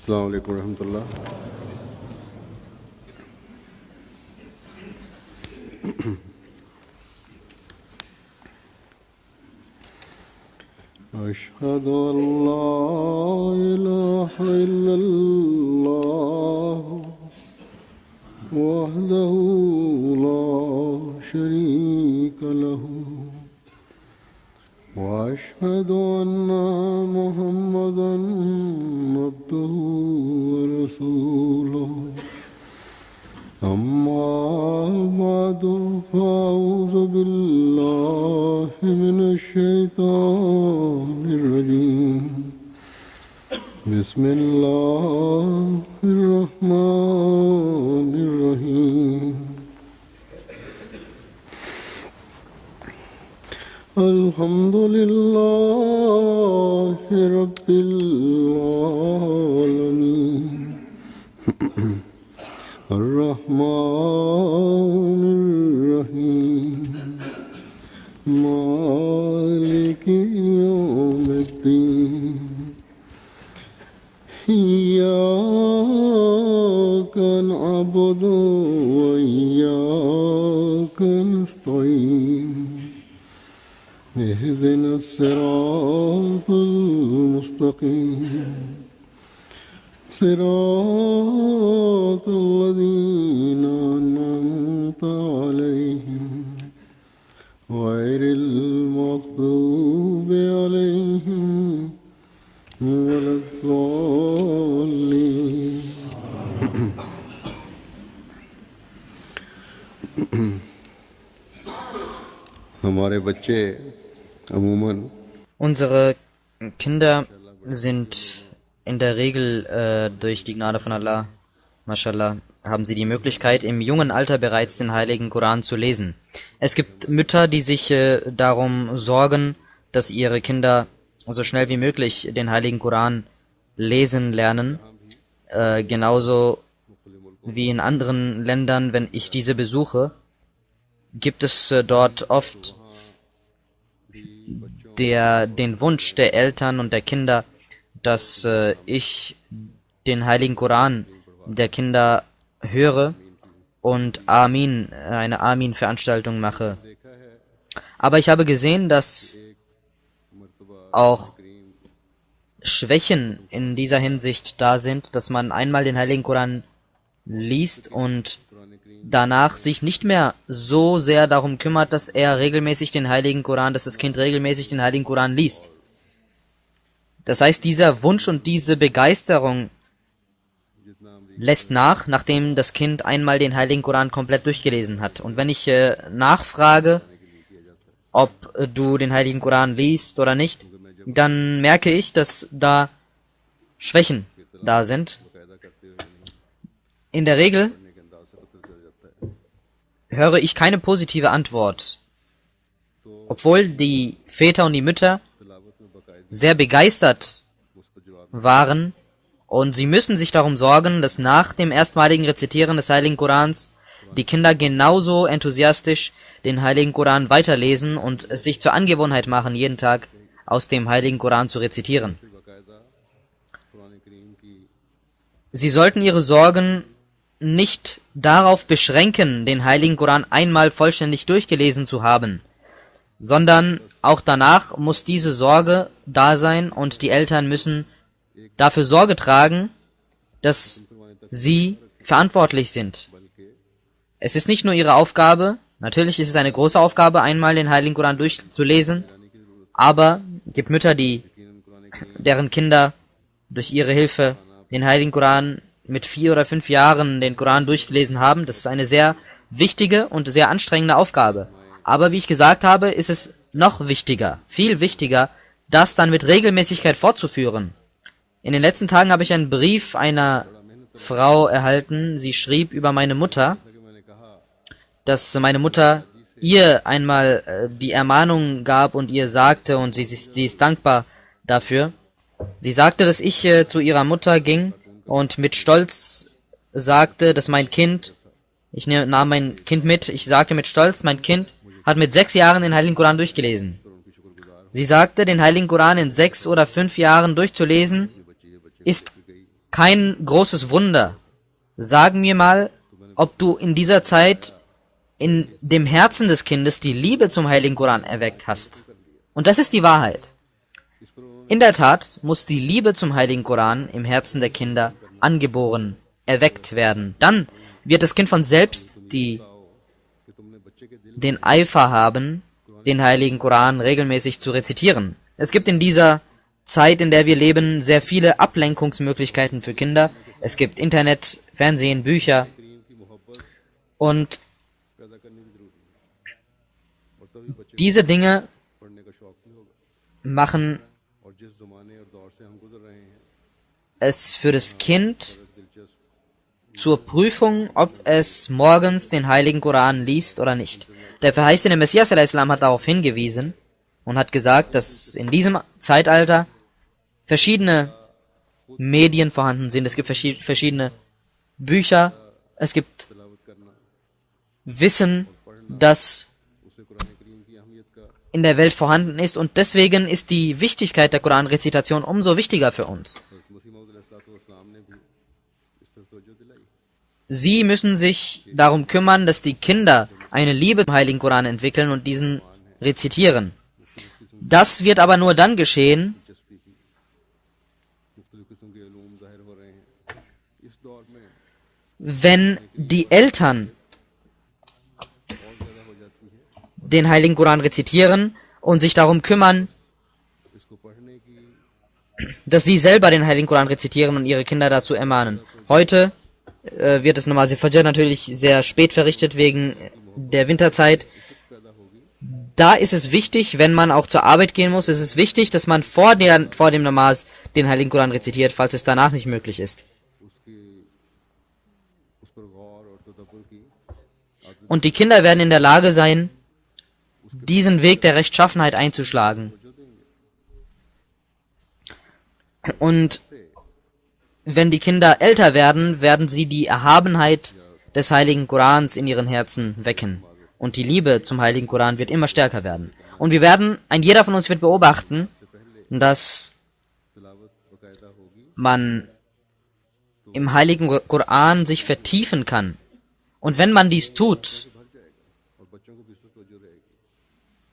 अस्सलाम वालेकुम रहमतुल्लाह। أشهد أن لا إله إلا الله وحده لا شريك له وأشهد أن محمدا عبده ورسوله أما بعد فأعوذ بالله من الشيطان الرجيم بسم الله الرحمن الرحيم الحمد لله رب العالمين الرحمن الرحيم مالك يوم الدين إياك نعبد وإياك نستعين اهدنا الصراط المستقيم صراط الذين أنعمت عليهم غير المغضوب عليهم ولا الضالين हमारे बच्चे अमूमन Unsere Kinder sind in der Regel durch die Gnade von Allah, mashallah, haben sie die Möglichkeit, im jungen Alter bereits den Heiligen Koran zu lesen. Es gibt Mütter, die sich darum sorgen, dass ihre Kinder so schnell wie möglich den Heiligen Koran lesen lernen. Genauso wie in anderen Ländern, wenn ich diese besuche, gibt es dort oft den Wunsch der Eltern und der Kinder, dass ich den Heiligen Koran der Kinder höre und eine Amin-Veranstaltung mache. Aber ich habe gesehen, dass auch Schwächen in dieser Hinsicht da sind, dass man einmal den Heiligen Koran liest und danach sich nicht mehr so sehr darum kümmert, dass das Kind regelmäßig den Heiligen Koran liest. Das heißt, dieser Wunsch und diese Begeisterung lässt nach, nachdem das Kind einmal den Heiligen Koran komplett durchgelesen hat. Und wenn ich nachfrage, ob du den Heiligen Koran liest oder nicht, dann merke ich, dass da Schwächen da sind. In der Regel höre ich keine positive Antwort, obwohl die Väter und die Mütter sehr begeistert waren und sie müssen sich darum sorgen, dass nach dem erstmaligen Rezitieren des Heiligen Korans die Kinder genauso enthusiastisch den Heiligen Koran weiterlesen und es sich zur Angewohnheit machen, jeden Tag aus dem Heiligen Koran zu rezitieren. Sie sollten ihre Sorgen nicht darauf beschränken, den Heiligen Koran einmal vollständig durchgelesen zu haben, sondern auch danach muss diese Sorge da sein und die Eltern müssen dafür Sorge tragen, dass sie verantwortlich sind. Es ist nicht nur ihre Aufgabe, natürlich ist es eine große Aufgabe, einmal den Heiligen Koran durchzulesen, aber es gibt Mütter, deren Kinder durch ihre Hilfe den Heiligen Koran mit 4 oder 5 Jahren den Koran durchgelesen haben. Das ist eine sehr wichtige und sehr anstrengende Aufgabe. Aber wie ich gesagt habe, ist es noch wichtiger, viel wichtiger, das dann mit Regelmäßigkeit fortzuführen. In den letzten Tagen habe ich einen Brief einer Frau erhalten. Sie schrieb über meine Mutter, dass meine Mutter ihr einmal die Ermahnung gab und ihr sagte, und sie ist dankbar dafür. Sie sagte, dass ich zu ihrer Mutter ging und mit Stolz sagte, dass ich nahm mein Kind mit, ich sagte mit Stolz, mein Kind hat mit 6 Jahren den Heiligen Koran durchgelesen. Sie sagte, den Heiligen Koran in 6 oder 5 Jahren durchzulesen, ist kein großes Wunder. Sag mir mal, ob du in dieser Zeit in dem Herzen des Kindes die Liebe zum Heiligen Koran erweckt hast. Und das ist die Wahrheit. In der Tat muss die Liebe zum Heiligen Koran im Herzen der Kinder angeboren, erweckt werden. Dann wird das Kind von selbst den Eifer haben, den Heiligen Koran regelmäßig zu rezitieren. Es gibt in dieser Zeit, in der wir leben, sehr viele Ablenkungsmöglichkeiten für Kinder. Es gibt Internet, Fernsehen, Bücher und diese Dinge machen es für das Kind zur Prüfung, ob es morgens den Heiligen Koran liest oder nicht. Der verheißene Messias a.s. hat darauf hingewiesen und hat gesagt, dass in diesem Zeitalter verschiedene Medien vorhanden sind. Es gibt verschiedene Bücher, es gibt Wissen, das in der Welt vorhanden ist und deswegen ist die Wichtigkeit der Koranrezitation umso wichtiger für uns. Sie müssen sich darum kümmern, dass die Kinder eine Liebe zum Heiligen Koran entwickeln und diesen rezitieren. Das wird aber nur dann geschehen, wenn die Eltern den Heiligen Koran rezitieren und sich darum kümmern, dass sie selber den Heiligen Koran rezitieren und ihre Kinder dazu ermahnen. Heute wird es Namaz Fajr natürlich sehr spät verrichtet wegen der Winterzeit. Da ist es wichtig, wenn man auch zur Arbeit gehen muss, ist es wichtig, dass man vor dem Namaz den Heiligen Koran rezitiert, falls es danach nicht möglich ist. Und die Kinder werden in der Lage sein, diesen Weg der Rechtschaffenheit einzuschlagen. Und wenn die Kinder älter werden, werden sie die Erhabenheit des Heiligen Korans in ihren Herzen wecken. Und die Liebe zum Heiligen Koran wird immer stärker werden. Und jeder von uns wird beobachten, dass man im Heiligen Koran sich vertiefen kann. Und wenn man dies tut,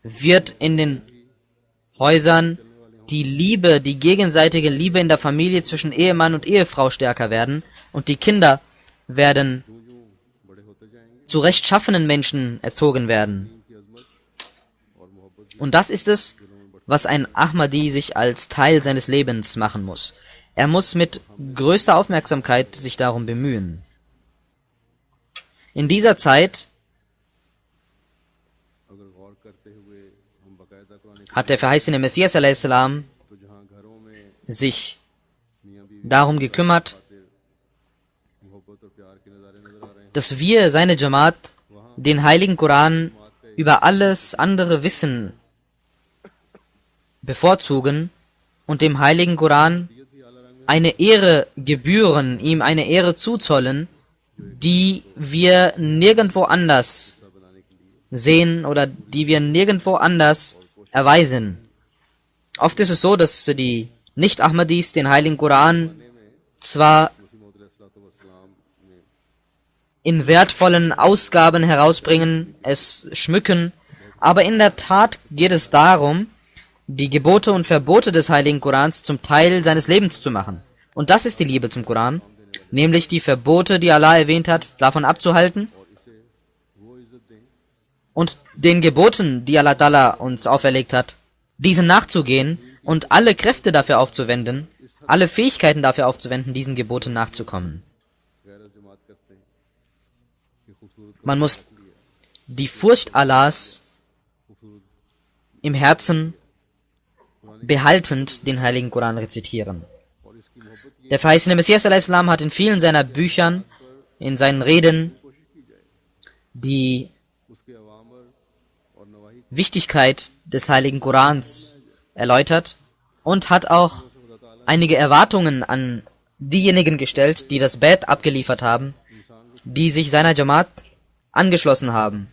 wird in den Häusern die gegenseitige Liebe in der Familie zwischen Ehemann und Ehefrau stärker werden und die Kinder werden zu rechtschaffenen Menschen erzogen werden. Und das ist es, was ein Ahmadi sich als Teil seines Lebens machen muss. Er muss mit größter Aufmerksamkeit sich darum bemühen. In dieser Zeit hat der verheißene Messias a.s. sich darum gekümmert, dass wir, seine Jamaat, den Heiligen Koran über alles andere Wissen bevorzugen und dem Heiligen Koran eine Ehre gebühren, ihm eine Ehre zuzollen, die wir nirgendwo anders sehen oder die wir nirgendwo anders erweisen. Oft ist es so, dass die Nicht-Ahmadis den Heiligen Koran zwar in wertvollen Ausgaben herausbringen, es schmücken, aber in der Tat geht es darum, die Gebote und Verbote des Heiligen Korans zum Teil seines Lebens zu machen. Und das ist die Liebe zum Koran, nämlich die Verbote, die Allah erwähnt hat, davon abzuhalten und den Geboten, die Allah Ta'ala uns auferlegt hat, diesen nachzugehen und alle Kräfte dafür aufzuwenden, alle Fähigkeiten dafür aufzuwenden, diesen Geboten nachzukommen. Man muss die Furcht Allahs im Herzen behaltend den Heiligen Koran rezitieren. Der verheißene Messias a.s. hat in vielen seiner Büchern, in seinen Reden, die Wichtigkeit des Heiligen Korans erläutert und hat auch einige Erwartungen an diejenigen gestellt, die das Bait abgeliefert haben, die sich seiner Jamaat angeschlossen haben.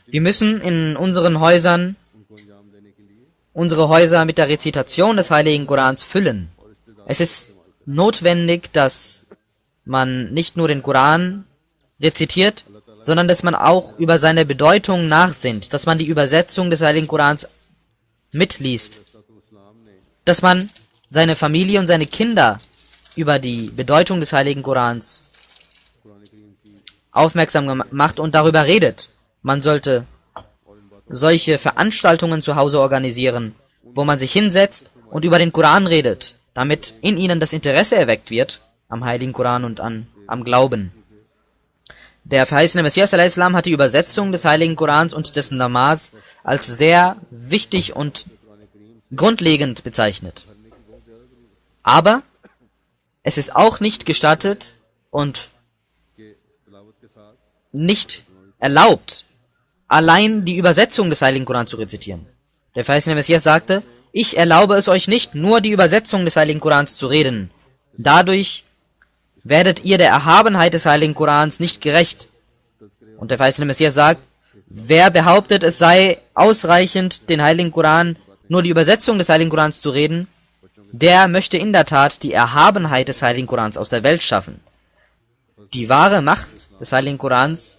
Wir müssen in unseren Häusern unsere Häuser mit der Rezitation des Heiligen Korans füllen. Es ist notwendig, dass man nicht nur den Koran rezitiert, sondern dass man auch über seine Bedeutung nachsinnt, dass man die Übersetzung des Heiligen Korans mitliest, dass man seine Familie und seine Kinder über die Bedeutung des Heiligen Korans aufmerksam macht und darüber redet. Man sollte solche Veranstaltungen zu Hause organisieren, wo man sich hinsetzt und über den Koran redet, damit in ihnen das Interesse erweckt wird am Heiligen Koran und am Glauben. Der verheißene Messias a.s. hat die Übersetzung des Heiligen Korans und des Namaz als sehr wichtig und grundlegend bezeichnet. Aber es ist auch nicht gestattet und nicht erlaubt, allein die Übersetzung des Heiligen Koran zu rezitieren. Der verheißene Messias sagte, ich erlaube es euch nicht, nur die Übersetzung des Heiligen Korans zu reden. Dadurch werdet ihr der Erhabenheit des Heiligen Korans nicht gerecht. Und der verheißene Messias sagt, wer behauptet, es sei ausreichend, den Heiligen Koran, nur die Übersetzung des Heiligen Korans zu reden, der möchte in der Tat die Erhabenheit des Heiligen Korans aus der Welt schaffen. Die wahre Macht des Heiligen Korans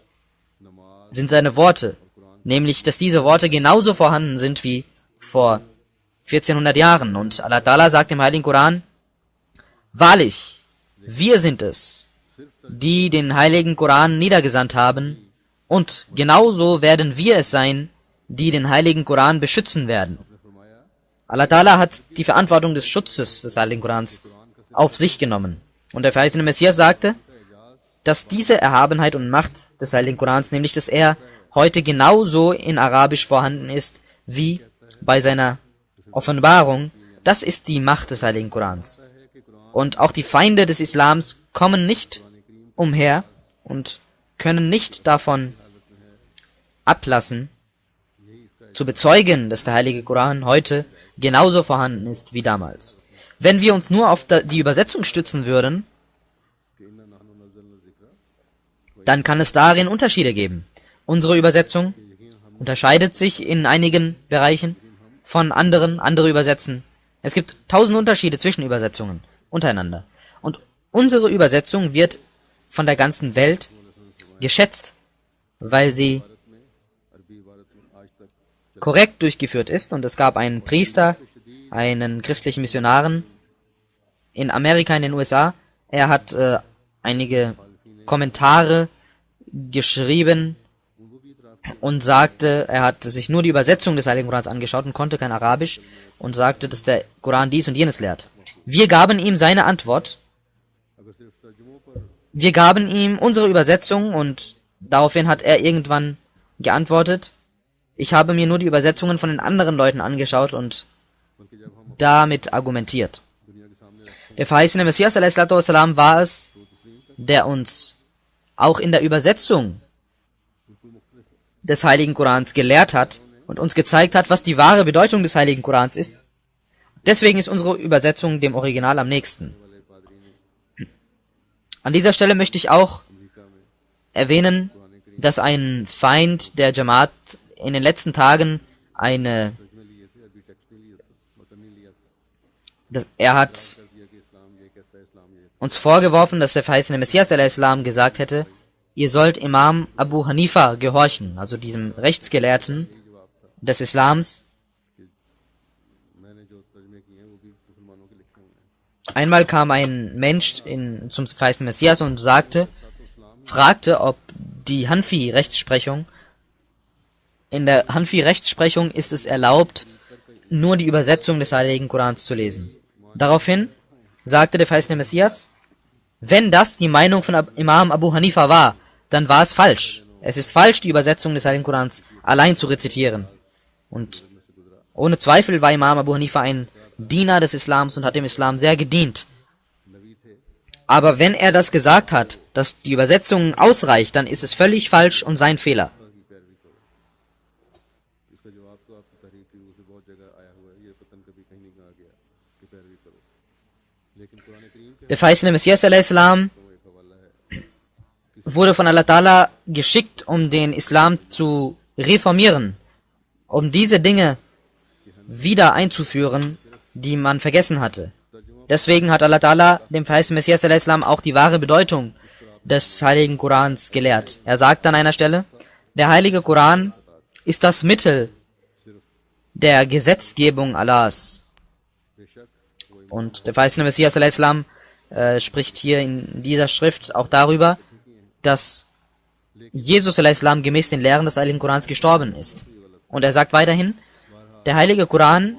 sind seine Worte, nämlich, dass diese Worte genauso vorhanden sind wie vor 1400 Jahren. Und Allah Ta'ala sagt im Heiligen Koran, wahrlich, wir sind es, die den Heiligen Koran niedergesandt haben, und genauso werden wir es sein, die den Heiligen Koran beschützen werden. Allah Ta'ala hat die Verantwortung des Schutzes des Heiligen Korans auf sich genommen. Und der verheißene Messias sagte, dass diese Erhabenheit und Macht des Heiligen Korans, nämlich dass er heute genauso in Arabisch vorhanden ist, wie bei seiner Offenbarung, das ist die Macht des Heiligen Korans. Und auch die Feinde des Islams kommen nicht umher und können nicht davon ablassen, zu bezeugen, dass der Heilige Koran heute genauso vorhanden ist wie damals. Wenn wir uns nur auf die Übersetzung stützen würden, dann kann es darin Unterschiede geben. Unsere Übersetzung unterscheidet sich in einigen Bereichen von anderen, andere übersetzen. Es gibt 1000 Unterschiede zwischen Übersetzungen untereinander. Und unsere Übersetzung wird von der ganzen Welt geschätzt, weil sie korrekt durchgeführt ist. Und es gab einen Priester, einen christlichen Missionaren in Amerika, in den USA. Er hat einige Kommentare geschrieben und sagte, er hat sich nur die Übersetzung des Heiligen Korans angeschaut und konnte kein Arabisch und sagte, dass der Koran dies und jenes lehrt. Wir gaben ihm seine Antwort. Wir gaben ihm unsere Übersetzung und daraufhin hat er irgendwann geantwortet, ich habe mir nur die Übersetzungen von den anderen Leuten angeschaut und damit argumentiert. Der verheißene Messias a.s. war es, der uns auch in der Übersetzung des Heiligen Korans gelehrt hat und uns gezeigt hat, was die wahre Bedeutung des Heiligen Korans ist. Deswegen ist unsere Übersetzung dem Original am nächsten. An dieser Stelle möchte ich auch erwähnen, dass ein Feind der Jamaat in den letzten Tagen er hat uns vorgeworfen, dass der verheißene Messias a.s. gesagt hätte, ihr sollt Imam Abu Hanifa gehorchen, also diesem Rechtsgelehrten des Islams. Einmal kam ein Mensch zum verheißenen Messias und fragte, ob die Hanfi-Rechtsprechung, in der Hanfi-Rechtsprechung ist es erlaubt, nur die Übersetzung des Heiligen Korans zu lesen. Daraufhin sagte der verheißene Messias, wenn das die Meinung von Imam Abu Hanifa war, dann war es falsch. Es ist falsch, die Übersetzung des Heiligen Korans allein zu rezitieren. Und ohne Zweifel war Imam Abu Hanifa ein Diener des Islams und hat dem Islam sehr gedient. Aber wenn er das gesagt hat, dass die Übersetzung ausreicht, dann ist es völlig falsch und sein Fehler. Der verheißene Messias a.s. wurde von Allah Ta'ala geschickt, um den Islam zu reformieren, um diese Dinge wieder einzuführen, die man vergessen hatte. Deswegen hat Allah Ta'ala dem verheißenen Messias a.s. auch die wahre Bedeutung des heiligen Korans gelehrt. Er sagt an einer Stelle, der heilige Koran ist das Mittel der Gesetzgebung Allahs. Und der verheißene Messias a.s. Spricht hier in dieser Schrift auch darüber, dass Jesus a.s. gemäß den Lehren des heiligen Korans gestorben ist. Und er sagt weiterhin, der heilige Koran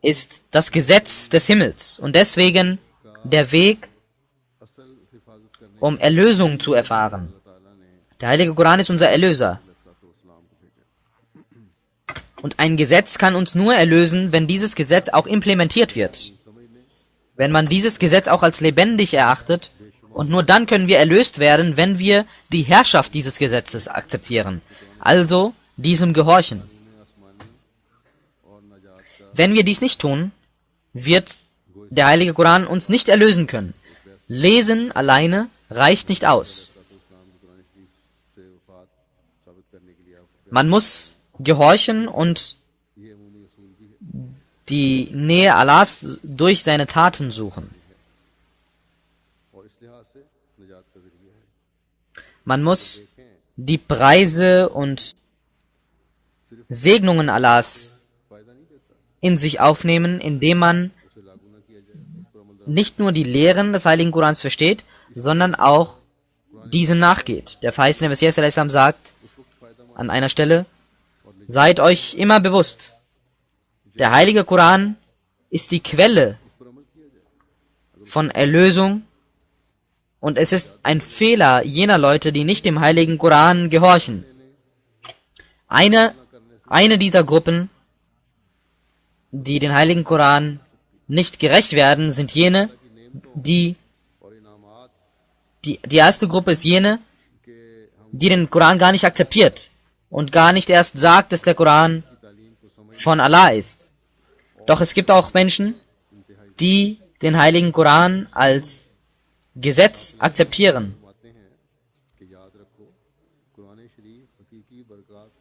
ist das Gesetz des Himmels und deswegen der Weg, um Erlösung zu erfahren. Der heilige Koran ist unser Erlöser. Und ein Gesetz kann uns nur erlösen, wenn dieses Gesetz auch implementiert wird. Wenn man dieses Gesetz auch als lebendig erachtet, und nur dann können wir erlöst werden, wenn wir die Herrschaft dieses Gesetzes akzeptieren, also diesem gehorchen. Wenn wir dies nicht tun, wird der heilige Koran uns nicht erlösen können. Lesen alleine reicht nicht aus. Man muss gehorchen und die Nähe Allahs durch seine Taten suchen. Man muss die Preise und Segnungen Allahs in sich aufnehmen, indem man nicht nur die Lehren des heiligen Korans versteht, sondern auch diesen nachgeht. Der verheißene Messias a.s. sagt an einer Stelle, seid euch immer bewusst, der heilige Koran ist die Quelle von Erlösung und es ist ein Fehler jener Leute, die nicht dem heiligen Koran gehorchen. Eine dieser Gruppen, die den heiligen Koran nicht gerecht werden, sind jene, die erste Gruppe ist jene, die den Koran gar nicht akzeptiert und gar nicht erst sagt, dass der Koran von Allah ist. Doch es gibt auch Menschen, die den heiligen Koran als Gesetz akzeptieren.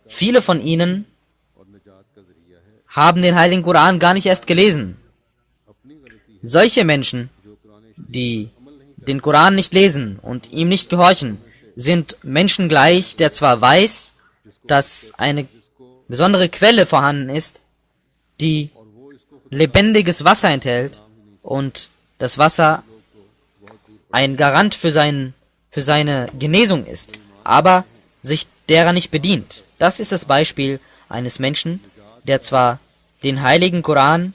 Viele von ihnen haben den heiligen Koran gar nicht erst gelesen. Solche Menschen, die den Koran nicht lesen und ihm nicht gehorchen, sind Menschen gleich, der zwar weiß, dass eine besondere Quelle vorhanden ist, die lebendiges Wasser enthält und das Wasser ein Garant für seine Genesung ist, aber sich derer nicht bedient. Das ist das Beispiel eines Menschen, der zwar den heiligen Koran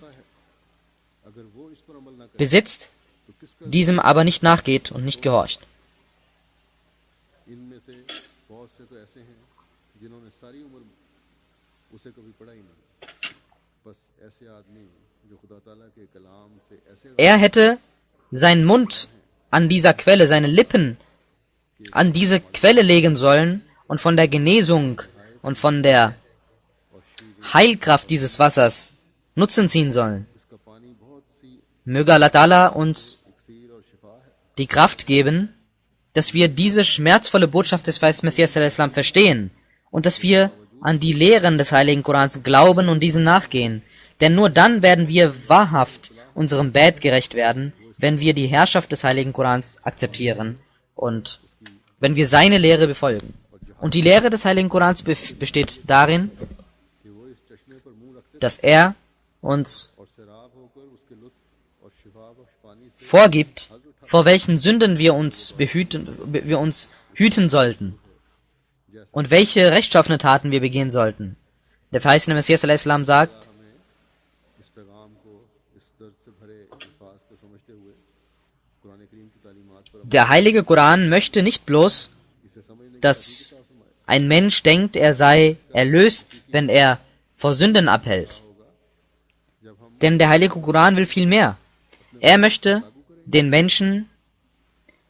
besitzt, diesem aber nicht nachgeht und nicht gehorcht. Er hätte seinen Mund an dieser Quelle, seine Lippen an diese Quelle legen sollen und von der Genesung und von der Heilkraft dieses Wassers Nutzen ziehen sollen. Möge Allah Ta'ala uns die Kraft geben, dass wir diese schmerzvolle Botschaft des verheißenen Messias a.s. verstehen und dass wir an die Lehren des heiligen Korans glauben und diesen nachgehen. Denn nur dann werden wir wahrhaft unserem Bad gerecht werden, wenn wir die Herrschaft des heiligen Korans akzeptieren und wenn wir seine Lehre befolgen. Und die Lehre des heiligen Korans besteht darin, dass er uns vorgibt, vor welchen Sünden wir uns hüten sollten und welche rechtschaffene Taten wir begehen sollten. Der verheißene Messias a.s. sagt, der heilige Koran möchte nicht bloß, dass ein Mensch denkt, er sei erlöst, wenn er vor Sünden abhält. Denn der heilige Koran will viel mehr. Er möchte den Menschen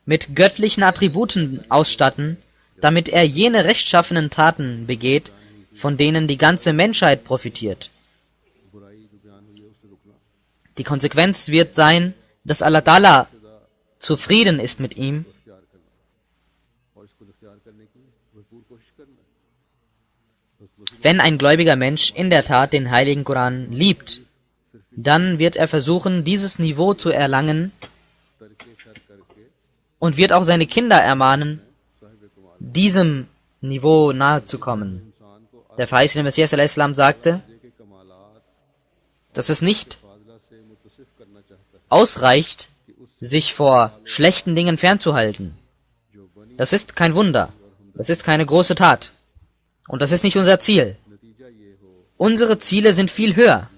mit göttlichen Attributen ausstatten, damit er jene rechtschaffenen Taten begeht, von denen die ganze Menschheit profitiert. Die Konsequenz wird sein, dass Allah Ta'ala zufrieden ist mit ihm wenn ein gläubiger Mensch in der Tat den heiligen Koran liebt dann wird er versuchen, dieses Niveau zu erlangen und wird auch seine Kinder ermahnen, diesem Niveau nahe zu kommen. Der verheißene Messias a.s. sagte, dass es nicht ausreicht, sich vor schlechten Dingen fernzuhalten. Das ist kein Wunder. Das ist keine große Tat. Und das ist nicht unser Ziel. Unsere Ziele sind viel höher.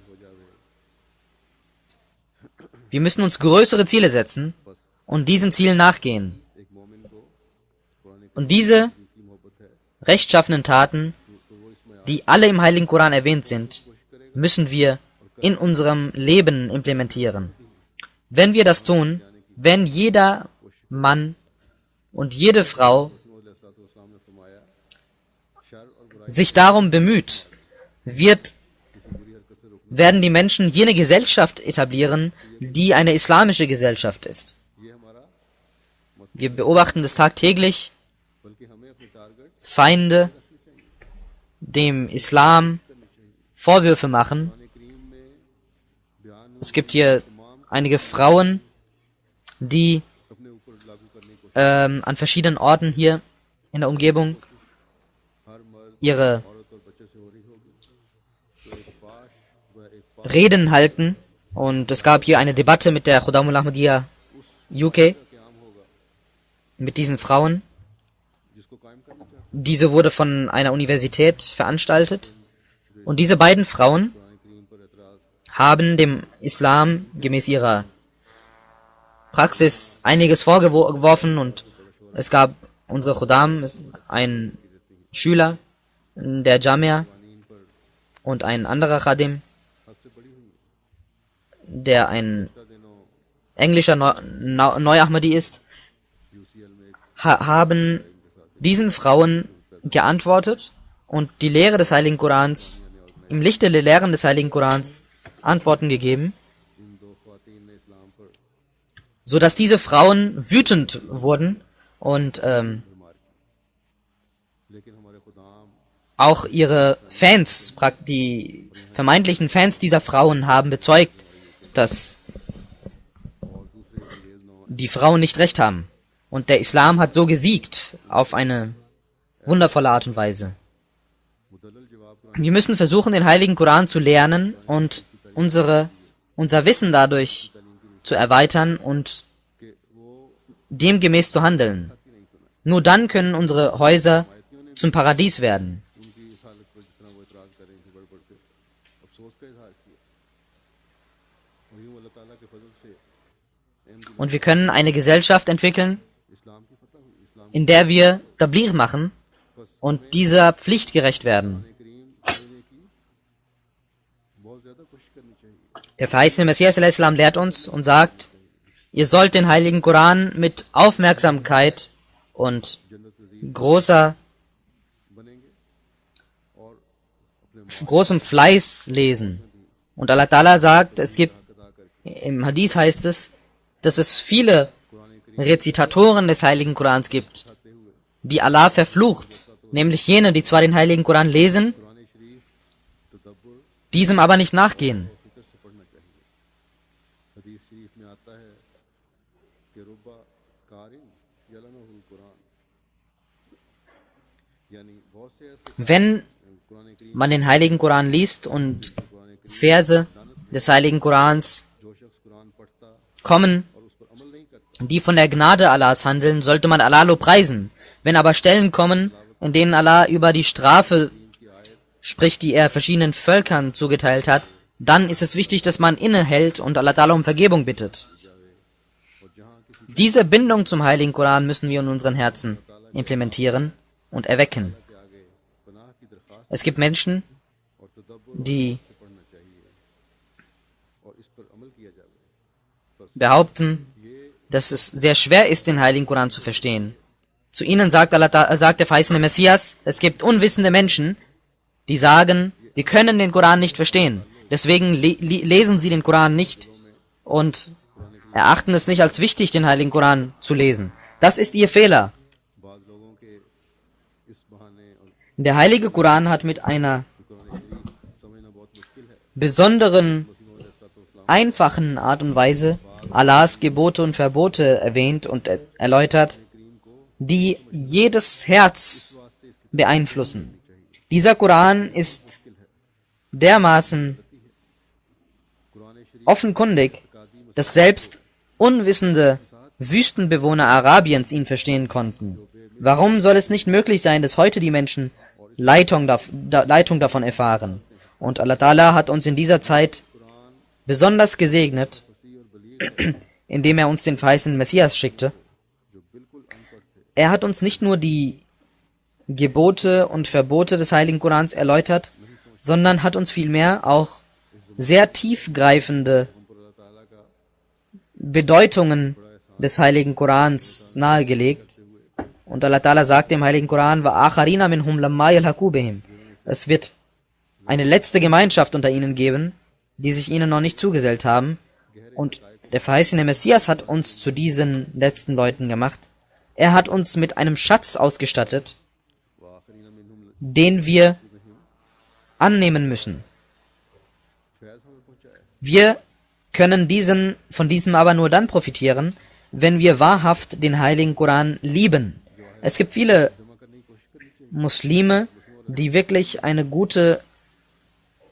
Wir müssen uns größere Ziele setzen und diesen Zielen nachgehen. Und diese rechtschaffenen Taten, die alle im Heiligen Koran erwähnt sind, müssen wir in unserem Leben implementieren. Wenn wir das tun, wenn jeder Mann und jede Frau sich darum bemüht, werden die Menschen jene Gesellschaft etablieren, die eine islamische Gesellschaft ist. Wir beobachten das tagtäglich, Feinde dem Islam Vorwürfe machen. Es gibt hier einige Frauen, die an verschiedenen Orten hier in der Umgebung ihre Reden halten. Und es gab hier eine Debatte mit der Khuddamul Ahmadiyya UK, mit diesen Frauen. Diese wurde von einer Universität veranstaltet. Und diese beiden Frauen haben dem Islam gemäß ihrer Praxis einiges vorgeworfen. Und es gab unsere Khuddam, ein Schüler der Jamia und ein anderer Khadim, der ein englischer Neu-Ahmadi ist, haben diesen Frauen geantwortet und die Lehre des Heiligen Korans, im Lichte der Lehren des Heiligen Korans, Antworten gegeben, so dass diese Frauen wütend wurden und auch ihre Fans, die vermeintlichen Fans dieser Frauen, haben bezeugt, dass die Frauen nicht recht haben. Und der Islam hat so gesiegt auf eine wundervolle Art und Weise. Wir müssen versuchen, den Heiligen Koran zu lernen und unser Wissen dadurch zu erweitern und demgemäß zu handeln. Nur dann können unsere Häuser zum Paradies werden. Und wir können eine Gesellschaft entwickeln, in der wir Tabligh machen und dieser Pflicht gerecht werden. Der verheißene Messias a.s. lehrt uns und sagt, ihr sollt den Heiligen Koran mit Aufmerksamkeit und großem Fleiß lesen. Und Allah Ta'ala sagt, im Hadith heißt es, dass es viele Rezitatoren des Heiligen Korans gibt, die Allah verflucht, nämlich jene, die zwar den Heiligen Koran lesen, diesem aber nicht nachgehen. Wenn man den Heiligen Koran liest und Verse des Heiligen Korans kommen, die von der Gnade Allahs handeln, sollte man Allah lobpreisen. Wenn aber Stellen kommen, in denen Allah über die Strafe spricht, die er verschiedenen Völkern zugeteilt hat, dann ist es wichtig, dass man innehält und Allah Ta'ala um Vergebung bittet. Diese Bindung zum Heiligen Koran müssen wir in unseren Herzen implementieren und erwecken. Es gibt Menschen, die behaupten, dass es sehr schwer ist, den Heiligen Koran zu verstehen. Zu ihnen sagt der verheißene Messias, es gibt unwissende Menschen, die sagen, wir können den Koran nicht verstehen. Deswegen lesen sie den Koran nicht und erachten es nicht als wichtig, den Heiligen Koran zu lesen. Das ist ihr Fehler. Der Heilige Koran hat mit einer besonderen einfachen Art und Weise Allahs Gebote und Verbote erwähnt und erläutert, die jedes Herz beeinflussen. Dieser Koran ist dermaßen offenkundig, dass selbst unwissende Wüstenbewohner Arabiens ihn verstehen konnten. Warum soll es nicht möglich sein, dass heute die Menschen Leitung davon erfahren? Und Allah Ta'ala hat uns in dieser Zeit besonders gesegnet, indem er uns den verheißenen Messias schickte. Er hat uns nicht nur die Gebote und Verbote des Heiligen Korans erläutert, sondern hat uns vielmehr auch sehr tiefgreifende Bedeutungen des Heiligen Korans nahegelegt. Und Allah Ta'ala sagt im Heiligen Koran, وَآخَرِينَ مِنْهُمْ لَمَّا يَلْحَقُوا بِهِمْ. Es wird eine letzte Gemeinschaft unter ihnen geben, die sich ihnen noch nicht zugesellt haben. Und der verheißene Messias hat uns zu diesen letzten Leuten gemacht. Er hat uns mit einem Schatz ausgestattet, den wir annehmen müssen. Wir können von diesem aber nur dann profitieren, wenn wir wahrhaft den Heiligen Koran lieben. Es gibt viele Muslime, die wirklich eine gute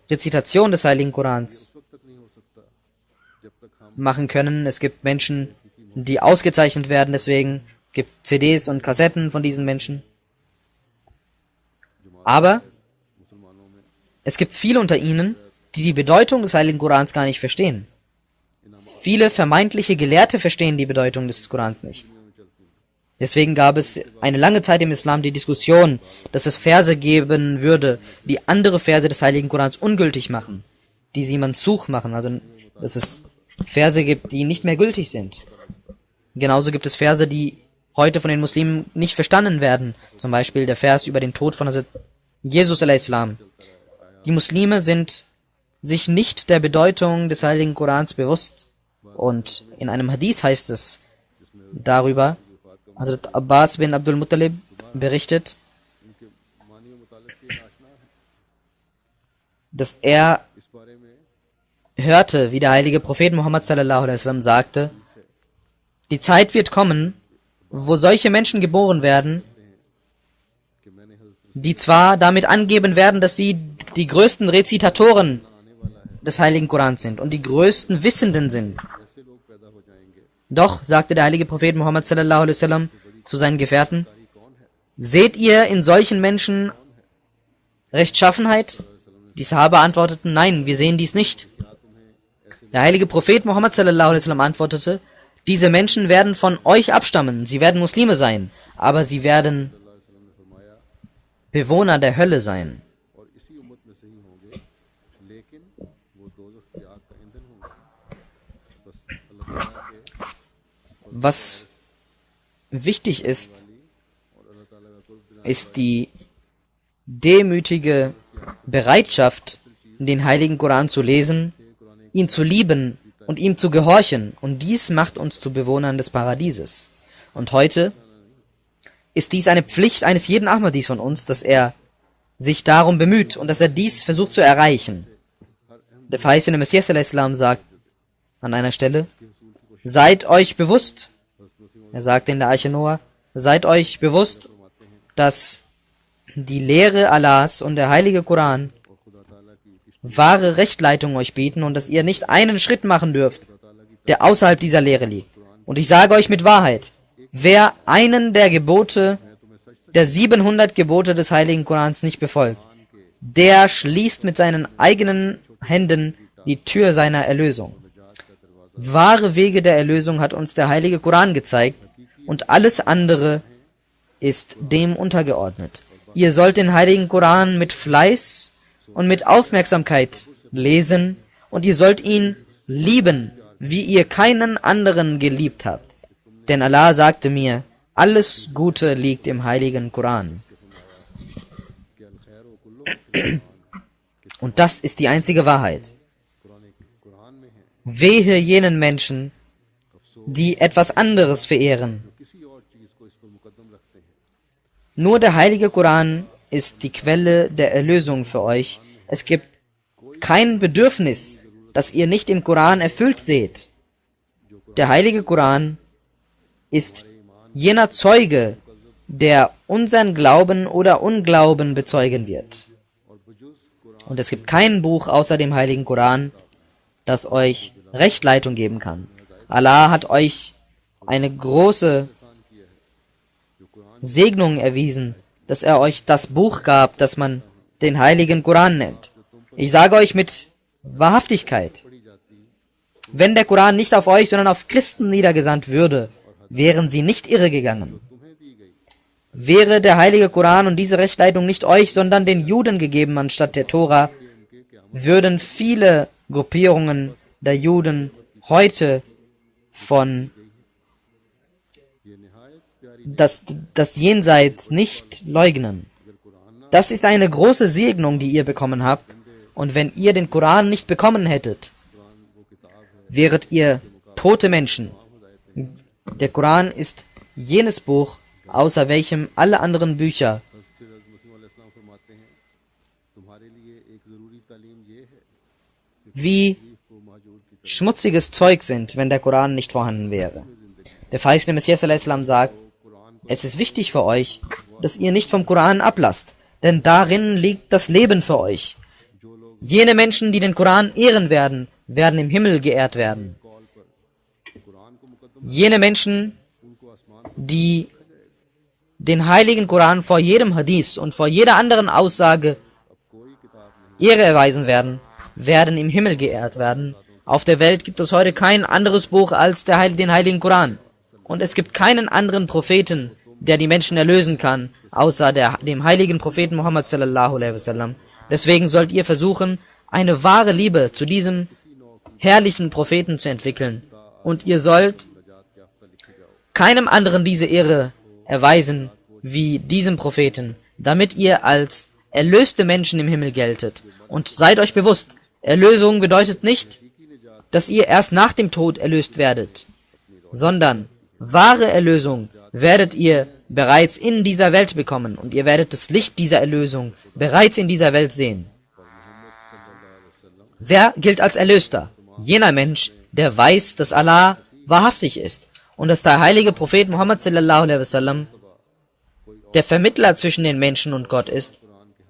Rezitation des Heiligen Korans machen können. Es gibt Menschen, die ausgezeichnet werden deswegen. Es gibt CDs und Kassetten von diesen Menschen. Aber es gibt viele unter ihnen, die die Bedeutung des Heiligen Korans gar nicht verstehen. Viele vermeintliche Gelehrte verstehen die Bedeutung des Korans nicht. Deswegen gab es eine lange Zeit im Islam die Diskussion, dass es Verse geben würde, die andere Verse des Heiligen Korans ungültig machen, die sie mansukh machen, also dass es Verse gibt, die nicht mehr gültig sind. Genauso gibt es Verse, die heute von den Muslimen nicht verstanden werden, zum Beispiel der Vers über den Tod von Hazrat Jesus a.s. Die Muslime sind sich nicht der Bedeutung des Heiligen Korans bewusst. Und in einem Hadith heißt es darüber, Hazrat Abbas bin Abdul Muttalib berichtet, dass er hörte, wie der heilige Prophet Muhammad sallallahu alaihi wasallam sagte, die Zeit wird kommen, wo solche Menschen geboren werden, die zwar damit angeben werden, dass sie die größten Rezitatoren des Heiligen Korans sind und die größten Wissenden sind. Doch, sagte der heilige Prophet Muhammad sallallahu alaihi wasallam zu seinen Gefährten, seht ihr in solchen Menschen Rechtschaffenheit? Die Sahaba antworteten, nein, wir sehen dies nicht. Der heilige Prophet Muhammad sallallahu alaihi wasallam antwortete, diese Menschen werden von euch abstammen, sie werden Muslime sein, aber sie werden Bewohner der Hölle sein. Was wichtig ist, ist die demütige Bereitschaft, den Heiligen Koran zu lesen, ihn zu lieben und ihm zu gehorchen. Und dies macht uns zu Bewohnern des Paradieses. Und heute ist dies eine Pflicht eines jeden Ahmadis von uns, dass er sich darum bemüht und dass er dies versucht zu erreichen. Der verheißene Messias a.s. sagt an einer Stelle, seid euch bewusst, er sagt in der Arche Noah, seid euch bewusst, dass die Lehre Allahs und der heilige Koran wahre Rechtleitung euch bieten und dass ihr nicht einen Schritt machen dürft, der außerhalb dieser Lehre liegt. Und ich sage euch mit Wahrheit, wer einen der 700 Gebote des heiligen Korans nicht befolgt, der schließt mit seinen eigenen Händen die Tür seiner Erlösung. Wahre Wege der Erlösung hat uns der heilige Koran gezeigt und alles andere ist dem untergeordnet. Ihr sollt den heiligen Koran mit Fleiß und mit Aufmerksamkeit lesen und ihr sollt ihn lieben, wie ihr keinen anderen geliebt habt. Denn Allah sagte mir, alles Gute liegt im heiligen Koran. Und das ist die einzige Wahrheit. Wehe jenen Menschen, die etwas anderes verehren. Nur der heilige Koran ist die Quelle der Erlösung für euch. Es gibt kein Bedürfnis das ihr nicht im Koran erfüllt seht. Der heilige Koran ist jener Zeuge, der unseren Glauben oder Unglauben bezeugen wird. Und es gibt kein Buch außer dem heiligen Koran, das euch Rechtleitung geben kann. Allah hat euch eine große Segnung erwiesen, dass er euch das Buch gab, das man den heiligen Koran nennt. Ich sage euch mit Wahrhaftigkeit, wenn der Koran nicht auf euch, sondern auf Christen niedergesandt würde, wären sie nicht irregegangen. Wäre der heilige Koran und diese Rechtleitung nicht euch, sondern den Juden gegeben anstatt der Tora, würden viele Gruppierungen der Juden heute von das Jenseits nicht leugnen. Das ist eine große Segnung, die ihr bekommen habt. Und wenn ihr den Koran nicht bekommen hättet, wäret ihr tote Menschen. Der Koran ist jenes Buch, außer welchem alle anderen Bücher wie schmutziges Zeug sind, wenn der Koran nicht vorhanden wäre. Der verheißene Messias a.s. sagt, es ist wichtig für euch, dass ihr nicht vom Koran ablasst, denn darin liegt das Leben für euch. Jene Menschen, die den Koran ehren werden, werden im Himmel geehrt werden. Jene Menschen, die den heiligen Koran vor jedem Hadith und vor jeder anderen Aussage Ehre erweisen werden, werden im Himmel geehrt werden. Auf der Welt gibt es heute kein anderes Buch als den heiligen Koran. Und es gibt keinen anderen Propheten, der die Menschen erlösen kann, außer dem heiligen Propheten Muhammad sallallahu alaihi wasallam. Deswegen sollt ihr versuchen, eine wahre Liebe zu diesem herrlichen Propheten zu entwickeln. Und ihr sollt keinem anderen diese Ehre erweisen wie diesem Propheten, damit ihr als erlöste Menschen im Himmel geltet. Und seid euch bewusst, Erlösung bedeutet nicht, dass ihr erst nach dem Tod erlöst werdet, sondern wahre Erlösung werdet ihr bereits in dieser Welt bekommen und ihr werdet das Licht dieser Erlösung bereits in dieser Welt sehen. Wer gilt als Erlöster? Jener Mensch, der weiß, dass Allah wahrhaftig ist und dass der heilige Prophet Muhammad sallallahu alaihi wasallam der Vermittler zwischen den Menschen und Gott ist.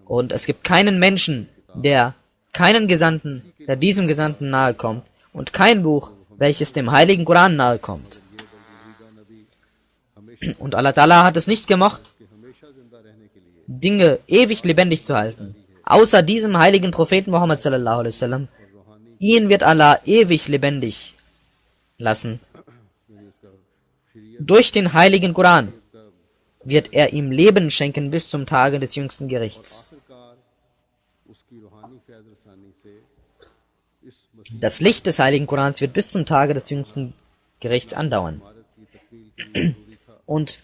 Und es gibt keinen Menschen, der diesem Gesandten nahe kommt und kein Buch, welches dem heiligen Koran nahe kommt. Und Allah Ta'ala hat es nicht gemocht, Dinge ewig lebendig zu halten, außer diesem heiligen Propheten Muhammad sallallahu alaihi wasallam. Ihn wird Allah ewig lebendig lassen. Durch den heiligen Koran wird er ihm Leben schenken bis zum Tage des jüngsten Gerichts. Das Licht des heiligen Korans wird bis zum Tage des jüngsten Gerichts andauern. Und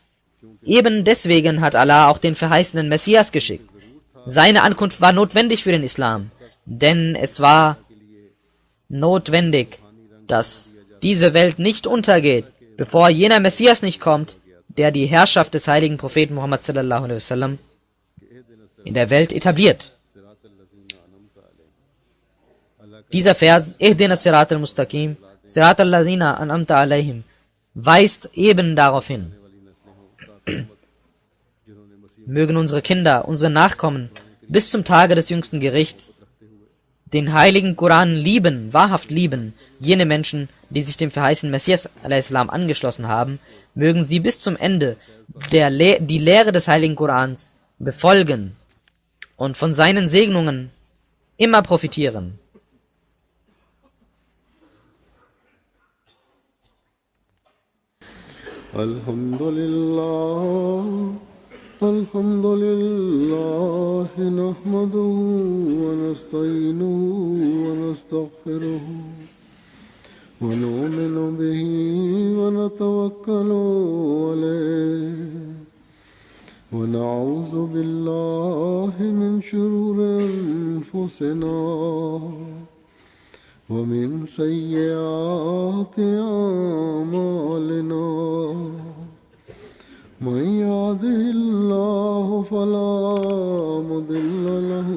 eben deswegen hat Allah auch den verheißenen Messias geschickt. Seine Ankunft war notwendig für den Islam, denn es war notwendig, dass diese Welt nicht untergeht, bevor jener Messias nicht kommt, der die Herrschaft des heiligen Propheten Muhammad sallallahu alaihi wasallam in der Welt etabliert. Dieser Vers, Ihdina Sirat al-Mustaqim, Sirat al-Lazina an'amta alaihim, weist eben darauf hin. Mögen unsere Kinder, unsere Nachkommen bis zum Tage des jüngsten Gerichts den heiligen Koran lieben, wahrhaft lieben, jene Menschen, die sich dem verheißenen Messias a.s. angeschlossen haben, mögen sie bis zum Ende die Lehre des heiligen Korans befolgen und von seinen Segnungen immer profitieren. الحمد لله نحمده ونستعينه ونستغفره ونؤمن به ونتوكل عليه ونعوذ بالله من شرور أنفسنا ومن سيئات أعمالنا من يهده الله فلا مضل له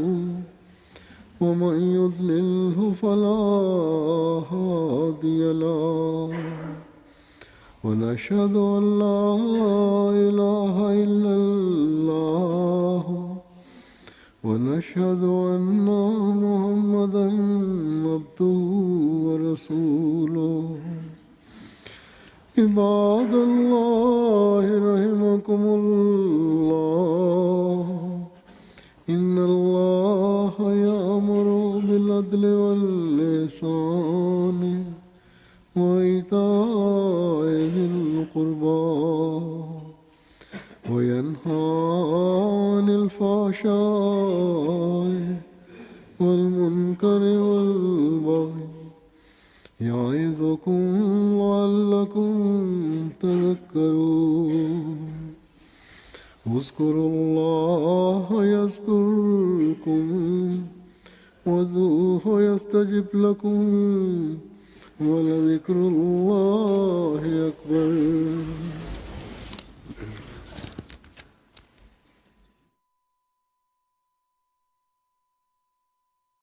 ومن يضلله فلا هادي له ونشهد أن لا إله إلا الله ونشهد أن محمدا عبده ورسوله عباد الله رحمكم الله إن الله يأمر بالعدل والإحسان وإيتاء ذي القربى وينهى عن الفحشاء والمنكر والبغي يعظكم لعلكم تذكرون اذكروا الله يذكركم وادعوه يستجب لكم ولذكر الله أكبر